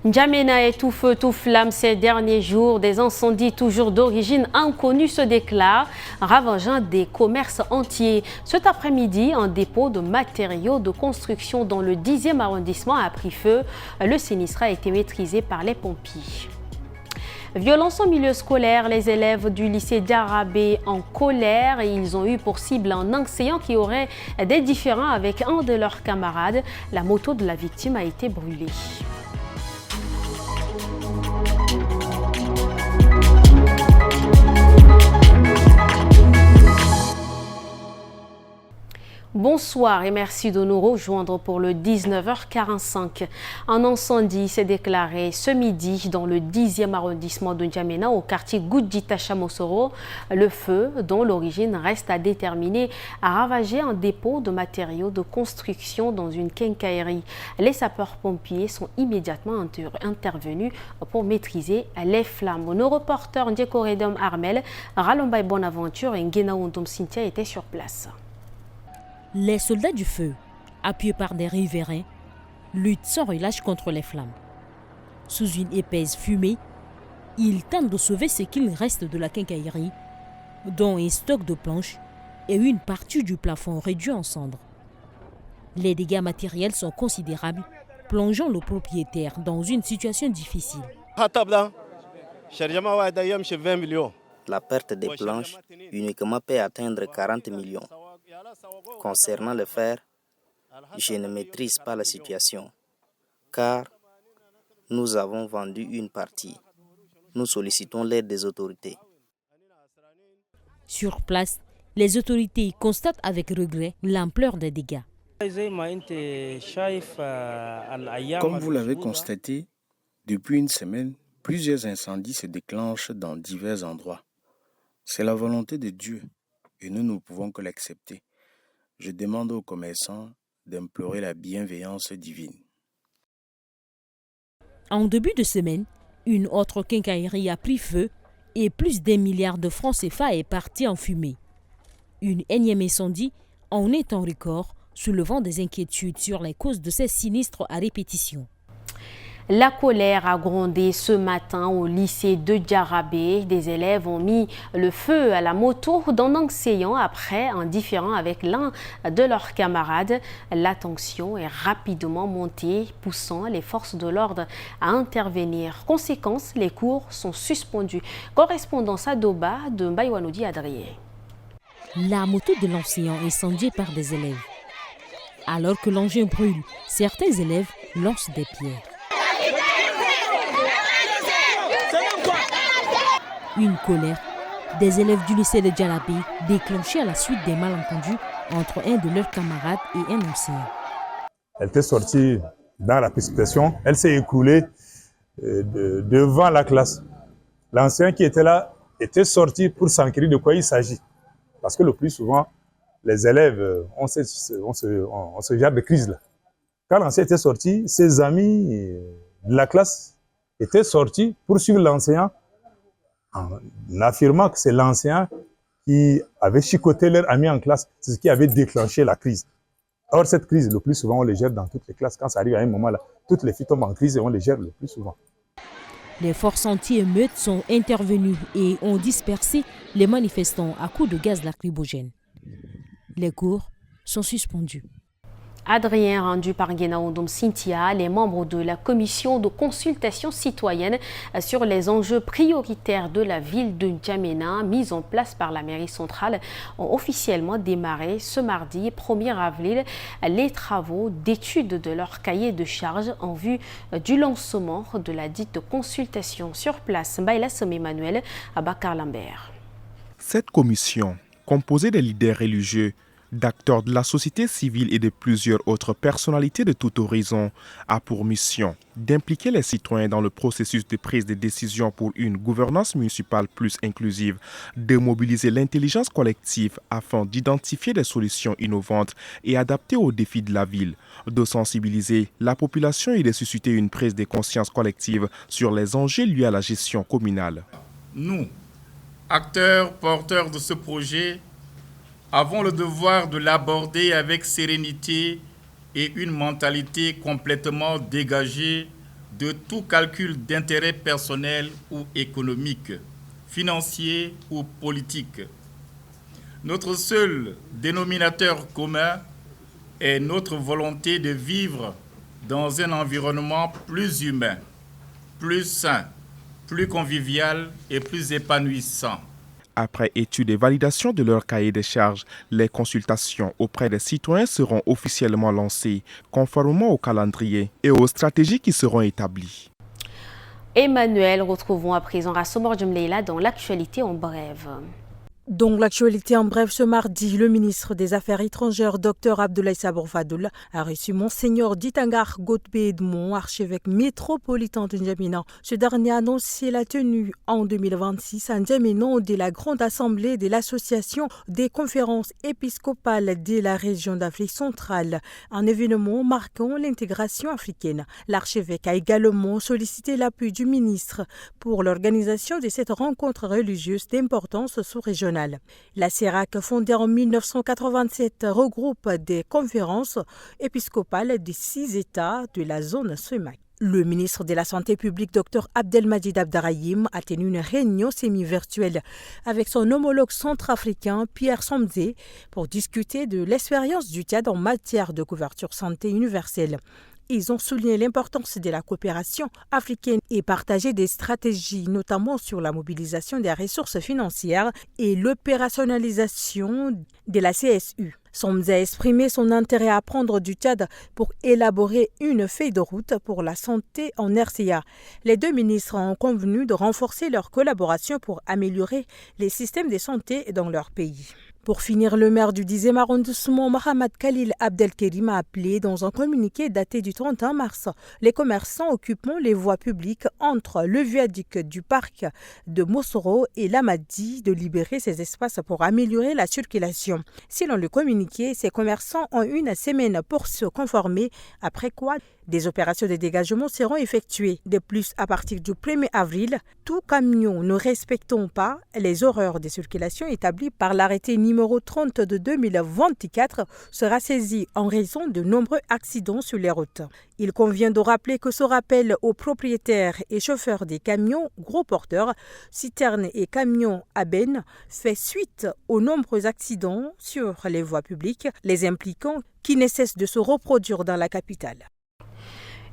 N'Djamena est tout feu, tout flamme ces derniers jours. Des incendies toujours d'origine inconnue se déclarent, ravageant des commerces entiers. Cet après-midi, un dépôt de matériaux de construction dans le 10e arrondissement a pris feu. Le sinistre a été maîtrisé par les pompiers. Violence au milieu scolaire, les élèves du lycée d'Arabé en colère. Ils ont eu pour cible un enseignant qui aurait des différends avec un de leurs camarades. La moto de la victime a été brûlée. Bonsoir et merci de nous rejoindre pour le 19h45. Un incendie s'est déclaré ce midi dans le 10e arrondissement de N'Djamena au quartier Goudjita Chamosoro. Le feu, dont l'origine reste à déterminer, a ravagé un dépôt de matériaux de construction dans une quincaillerie. Les sapeurs-pompiers sont immédiatement intervenus pour maîtriser les flammes. Nos reporters Ndjekoredom Armel, Ralombay Bonaventure et Ngenaoundom Cynthia étaient sur place. Les soldats du feu, appuyés par des riverains, luttent sans relâche contre les flammes. Sous une épaisse fumée, ils tentent de sauver ce qu'il reste de la quincaillerie, dont un stock de planches et une partie du plafond réduit en cendres. Les dégâts matériels sont considérables, plongeant le propriétaire dans une situation difficile. La perte des planches uniquement peut atteindre 40 millions. Concernant le fer, je ne maîtrise pas la situation, car nous avons vendu une partie. Nous sollicitons l'aide des autorités. Sur place, les autorités constatent avec regret l'ampleur des dégâts. Comme vous l'avez constaté, depuis une semaine, plusieurs incendies se déclenchent dans divers endroits. C'est la volonté de Dieu et nous ne pouvons que l'accepter. Je demande aux commerçants d'implorer la bienveillance divine. En début de semaine, une autre quincaillerie a pris feu et plus d'1 milliard de francs CFA est parti en fumée. Une énième incendie en est un record, soulevant des inquiétudes sur les causes de ces sinistres à répétition. La colère a grondé ce matin au lycée de Djarabé. Des élèves ont mis le feu à la moto d'un enseignant après un différend avec l'un de leurs camarades. La tension est rapidement montée, poussant les forces de l'ordre à intervenir. Conséquence, les cours sont suspendus. Correspondance à Doba de Mbaïwanoudi Adrien. La moto de l'enseignant est incendiée par des élèves. Alors que l'engin brûle, certains élèves lancent des pierres. Une colère des élèves du lycée de Djarabé déclenchée à la suite des malentendus entre un de leurs camarades et un enseignant. Elle était sortie dans la précipitation, elle s'est écoulée devant la classe. L'enseignant qui était là était sorti pour s'enquérir de quoi il s'agit. Parce que le plus souvent, les élèves ont ce genre de crise-là. Quand l'enseignant était sorti, ses amis de la classe étaient sortis pour suivre l'enseignant en affirmant que c'est l'enseignant qui avait chicoté leur ami en classe, c'est ce qui avait déclenché la crise. Or, cette crise, le plus souvent, on les gère dans toutes les classes. Quand ça arrive à un moment là, toutes les filles tombent en crise et on les gère le plus souvent. Les forces anti-émeutes sont intervenues et ont dispersé les manifestants à coups de gaz lacrymogène. Les cours sont suspendus. Adrien, rendu par Ngenaoundom Cynthia, les membres de la commission de consultation citoyenne sur les enjeux prioritaires de la ville de N'Djamena, mise en place par la mairie centrale, ont officiellement démarré ce mardi 1er avril les travaux d'étude de leur cahier de charges en vue du lancement de la dite consultation sur place. Mbaïla Emmanuel à Bakar Lambert. Cette commission, composée des leaders religieux, d'acteurs de la société civile et de plusieurs autres personnalités de tout horizon, a pour mission d'impliquer les citoyens dans le processus de prise de décision pour une gouvernance municipale plus inclusive, de mobiliser l'intelligence collective afin d'identifier des solutions innovantes et adaptées aux défis de la ville, de sensibiliser la population et de susciter une prise de conscience collective sur les enjeux liés à la gestion communale. Nous, acteurs porteurs de ce projet, avons le devoir de l'aborder avec sérénité et une mentalité complètement dégagée de tout calcul d'intérêt personnel ou économique, financier ou politique. Notre seul dénominateur commun est notre volonté de vivre dans un environnement plus humain, plus sain, plus convivial et plus épanouissant. Après étude et validation de leur cahier de charges, les consultations auprès des citoyens seront officiellement lancées, conformément au calendrier et aux stratégies qui seront établies. Emmanuel, retrouvons à présent Rasomor Djemleila dans l'actualité en bref. Donc l'actualité en bref, ce mardi, le ministre des Affaires étrangères, Dr Abdoulaye Sabour Fadoul, a reçu Monseigneur Ditangar Godbe Edmond, archevêque métropolitain de N'Djamena. Ce dernier a annoncé la tenue en 2026 à N'Djamena de la grande assemblée de l'association des conférences épiscopales de la région d'Afrique centrale, un événement marquant l'intégration africaine. L'archevêque a également sollicité l'appui du ministre pour l'organisation de cette rencontre religieuse d'importance sous-régionale. La CERAC, fondée en 1987, regroupe des conférences épiscopales des 6 États de la zone CEMAC. Le ministre de la Santé publique, Dr Abdelmajid Abdarrahim, a tenu une réunion semi-virtuelle avec son homologue centrafricain, Pierre Somzé, pour discuter de l'expérience du Tchad en matière de couverture santé universelle. Ils ont souligné l'importance de la coopération africaine et partagé des stratégies, notamment sur la mobilisation des ressources financières et l'opérationnalisation de la CSU. Somzé a exprimé son intérêt à apprendre du Tchad pour élaborer une feuille de route pour la santé en RCA. Les deux ministres ont convenu de renforcer leur collaboration pour améliorer les systèmes de santé dans leur pays. Pour finir, le maire du 10e arrondissement, Mohamed Khalil Abdelkerim, a appelé dans un communiqué daté du 31 mars les commerçants occupant les voies publiques entre le viaduc du parc de Mossoro et l'Amadi de libérer ces espaces pour améliorer la circulation. Selon le communiqué, ces commerçants ont une semaine pour se conformer, après quoi des opérations de dégagement seront effectuées. De plus, à partir du 1er avril, tout camion ne respectant pas les horaires de circulation établis par l'arrêté numéro 30 de 2024 sera saisi en raison de nombreux accidents sur les routes. Il convient de rappeler que ce rappel aux propriétaires et chauffeurs des camions gros porteurs, citernes et camions à benne fait suite aux nombreux accidents sur les voies publiques, les impliquant qui ne cessent de se reproduire dans la capitale.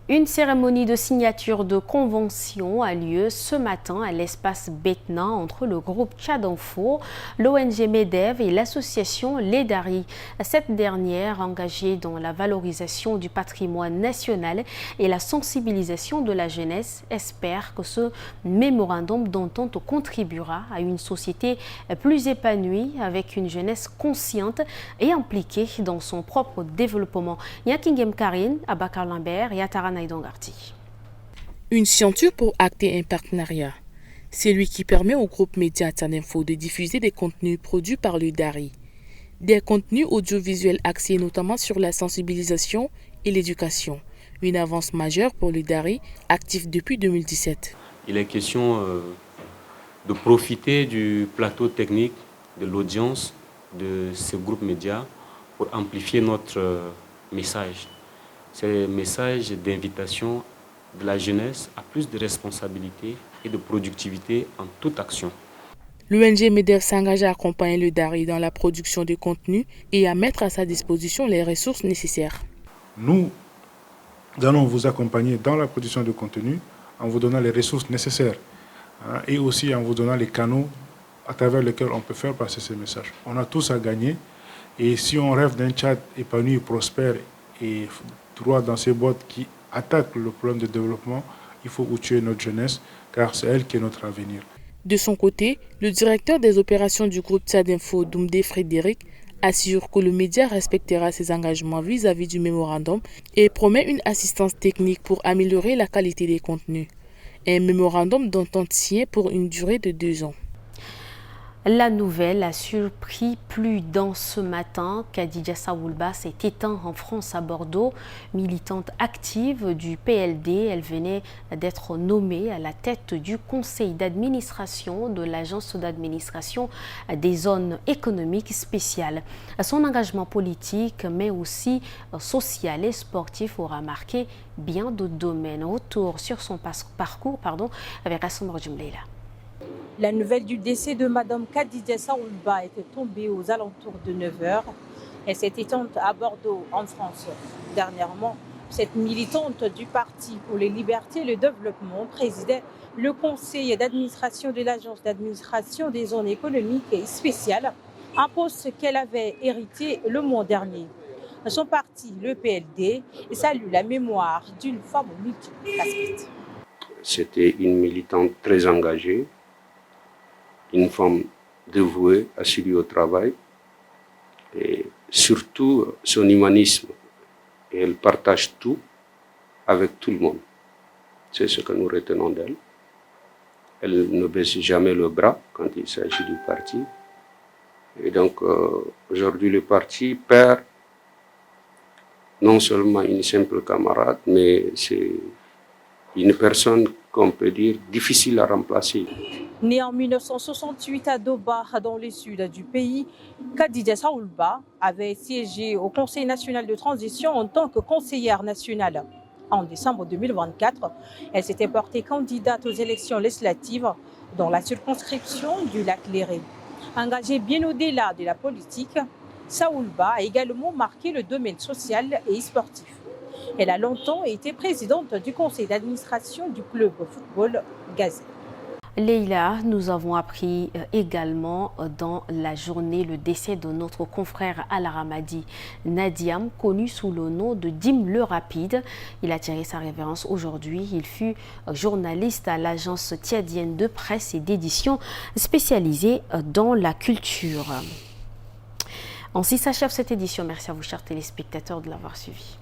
Une cérémonie de signature de convention a lieu ce matin à l'espace Betna entre le groupe Tchad Info, l'ONG MEDEV et l'association Ledari. Cette dernière, engagée dans la valorisation du patrimoine national et la sensibilisation de la jeunesse, espère que ce mémorandum d'entente contribuera à une société plus épanouie avec une jeunesse consciente et impliquée dans son propre développement. Yakingem Karine, Abakar Lambert et Atara Naïdongarti. Une signature pour acter un partenariat. C'est lui qui permet au groupe Média Tchad Info de diffuser des contenus produits par le DARI. Des contenus audiovisuels axés notamment sur la sensibilisation et l'éducation. Une avance majeure pour le DARI, actif depuis 2017. Il est question de profiter du plateau technique, de l'audience de ce groupe média pour amplifier notre message. C'est un message d'invitation de la jeunesse à plus de responsabilité et de productivité en toute action. L'ONG MEDEV s'engage à accompagner le DARI dans la production de contenu et à mettre à sa disposition les ressources nécessaires. Nous allons vous accompagner dans la production de contenu en vous donnant les ressources nécessaires et aussi en vous donnant les canaux à travers lesquels on peut faire passer ces messages. On a tous à gagner et si on rêve d'un Tchad épanoui, prospère et droit dans ces boîtes qui attaquent le problème de développement, il faut outiller notre jeunesse car c'est elle qui est notre avenir. De son côté, le directeur des opérations du groupe Tchad Info, Doumdé Frédéric, assure que le média respectera ses engagements vis-à-vis du mémorandum et promet une assistance technique pour améliorer la qualité des contenus. Un mémorandum d'entente signé pour une durée de 2 ans. La nouvelle a surpris plus d'un ce matin. Khadija Saoulba s'est éteinte en France à Bordeaux. Militante active du PLD, elle venait d'être nommée à la tête du conseil d'administration de l'agence d'administration des zones économiques spéciales. Son engagement politique, mais aussi social et sportif, aura marqué bien d'autres domaines. Retour sur son parcours avec Hassan Borjumleila. La nouvelle du décès de Mme Khadija Saoulba était tombée aux alentours de 9h. Elle s'est éteinte à Bordeaux, en France. Dernièrement, cette militante du Parti pour les libertés et le développement présidait le conseil d'administration de l'agence d'administration des zones économiques et spéciales, un poste qu'elle avait hérité le mois dernier. Son parti, le PLD, salue la mémoire d'une femme multicasquette. C'était une militante très engagée, une femme dévouée, assidue au travail et surtout son humanisme. Et elle partage tout avec tout le monde. C'est ce que nous retenons d'elle. Elle ne baisse jamais le bras quand il s'agit du parti. Et donc aujourd'hui le parti perd non seulement une simple camarade, mais c'est une personne qu'on peut dire difficile à remplacer. Née en 1968 à Doba, dans le sud du pays, Khadija Saoulba avait siégé au Conseil national de transition en tant que conseillère nationale. En décembre 2024, elle s'était portée candidate aux élections législatives dans la circonscription du Lac-Léré. Engagée bien au-delà de la politique, Saoulba a également marqué le domaine social et sportif. Elle a longtemps été présidente du conseil d'administration du club football Gazelle. Leïla, nous avons appris également dans la journée le décès de notre confrère Al-Ramadi Nadiam, connu sous le nom de Dim le Rapide. Il a tiré sa révérence aujourd'hui. Il fut journaliste à l'agence tchadienne de presse et d'édition spécialisée dans la culture. Ainsi s'achève cette édition. Merci à vous, chers téléspectateurs, de l'avoir suivi.